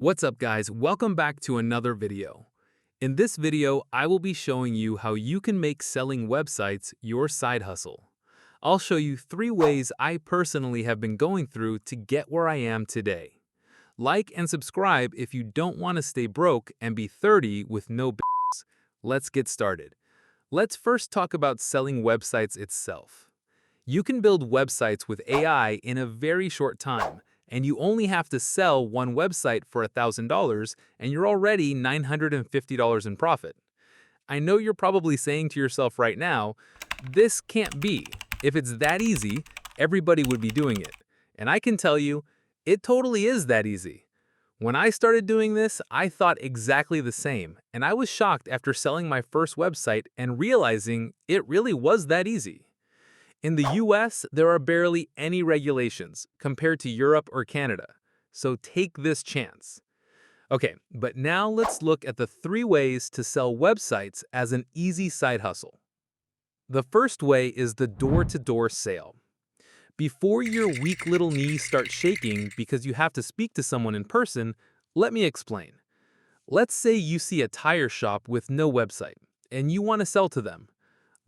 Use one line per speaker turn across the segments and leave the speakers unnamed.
What's up guys, welcome back to another video. In this video, I will be showing you how you can make selling websites your side hustle. I'll show you 3 ways I personally have been going through to get where I am today. Like and subscribe if you don't want to stay broke and be 30 with no bills. Let's get started. Let's first talk about selling websites itself. You can build websites with AI in a very short time, and you only have to sell one website for $1,000 and you're already $950 in profit. I know you're probably saying to yourself right now, this can't be. If it's that easy, everybody would be doing it. And I can tell you, it totally is that easy. When I started doing this, I thought exactly the same, and I was shocked after selling my first website and realizing it really was that easy. In the US, there are barely any regulations compared to Europe or Canada, so take this chance. Okay, but now let's look at the 3 ways to sell websites as an easy side hustle. The first way is the door-to-door sale. Before your weak little knees start shaking because you have to speak to someone in person, let me explain. Let's say you see a tire shop with no website, and you want to sell to them.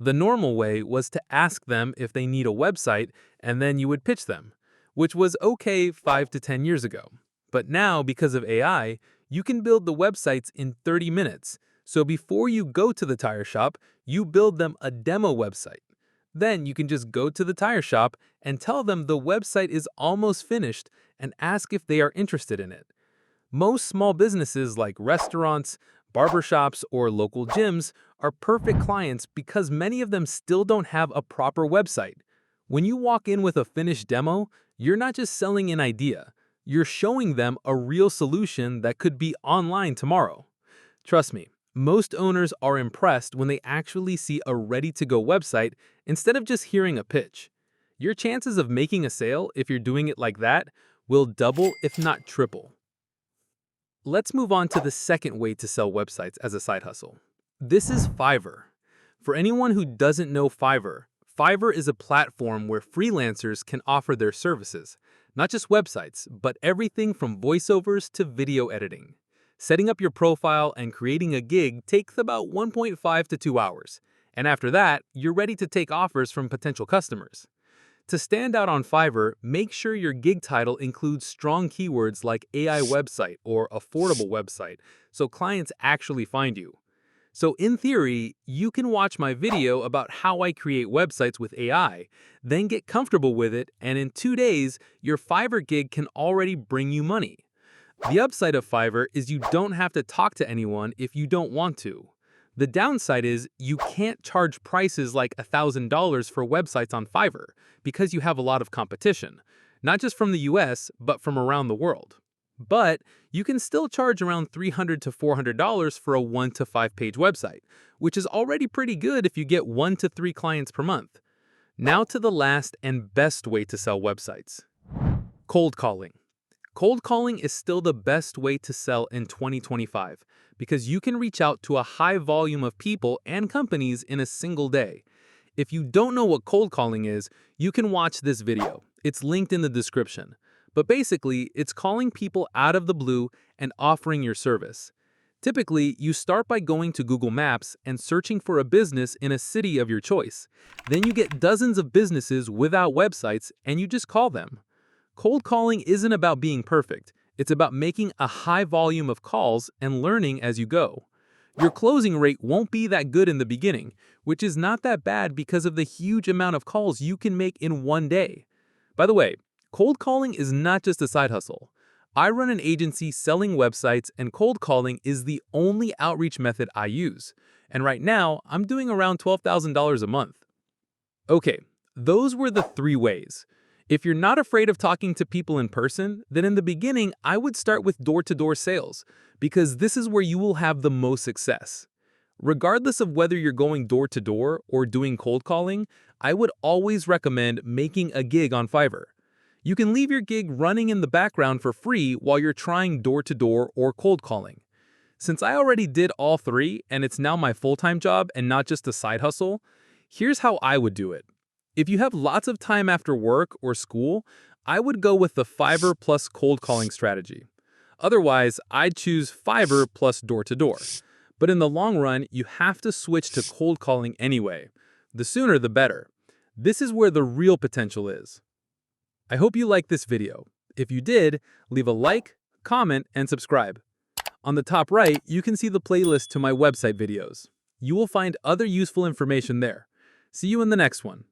The normal way was to ask them if they need a website and then you would pitch them, which was okay 5 to 10 years ago. But now, because of AI, you can build the websites in 30 minutes. So before you go to the tire shop, you build them a demo website. Then you can just go to the tire shop and tell them the website is almost finished and ask if they are interested in it. Most small businesses like restaurants, barbershops, or local gyms are perfect clients because many of them still don't have a proper website. When you walk in with a finished demo, you're not just selling an idea, you're showing them a real solution that could be online tomorrow. Trust me, most owners are impressed when they actually see a ready-to-go website instead of just hearing a pitch. Your chances of making a sale, if you're doing it like that, will double if not triple. Let's move on to the second way to sell websites as a side hustle. This is Fiverr. For anyone who doesn't know Fiverr, Fiverr is a platform where freelancers can offer their services, not just websites, but everything from voiceovers to video editing. Setting up your profile and creating a gig takes about 1.5 to 2 hours, and after that, you're ready to take offers from potential customers. To stand out on Fiverr, make sure your gig title includes strong keywords like AI website or affordable website, so clients actually find you. So in theory, you can watch my video about how I create websites with AI, then get comfortable with it, and in 2 days, your Fiverr gig can already bring you money. The upside of Fiverr is you don't have to talk to anyone if you don't want to. The downside is you can't charge prices like $1,000 for websites on Fiverr because you have a lot of competition, not just from the US, but from around the world. But you can still charge around $300 to $400 for a 1 to 5 page website, which is already pretty good if you get 1 to 3 clients per month. Now to the last and best way to sell websites. Cold calling. Cold calling is still the best way to sell in 2025 because you can reach out to a high volume of people and companies in a single day. If you don't know what cold calling is, you can watch this video. It's linked in the description. But basically, it's calling people out of the blue and offering your service. Typically, you start by going to Google Maps and searching for a business in a city of your choice. Then you get dozens of businesses without websites and you just call them. Cold calling isn't about being perfect. It's about making a high volume of calls and learning as you go. Your closing rate won't be that good in the beginning, which is not that bad because of the huge amount of calls you can make in one day. By the way, cold calling is not just a side hustle. I run an agency selling websites, and cold calling is the only outreach method I use. And right now, I'm doing around $12,000 a month. Okay, those were the 3 ways. If you're not afraid of talking to people in person, then in the beginning, I would start with door-to-door sales, because this is where you will have the most success. Regardless of whether you're going door-to-door or doing cold calling, I would always recommend making a gig on Fiverr. You can leave your gig running in the background for free while you're trying door-to-door or cold calling. Since I already did all 3 and it's now my full-time job and not just a side hustle, here's how I would do it. If you have lots of time after work or school, I would go with the Fiverr plus cold calling strategy. Otherwise, I'd choose Fiverr plus door-to-door. But in the long run, you have to switch to cold calling anyway. The sooner the better. This is where the real potential is. I hope you liked this video. If you did, leave a like, comment, and subscribe. On the top right, you can see the playlist to my website videos. You will find other useful information there. See you in the next one.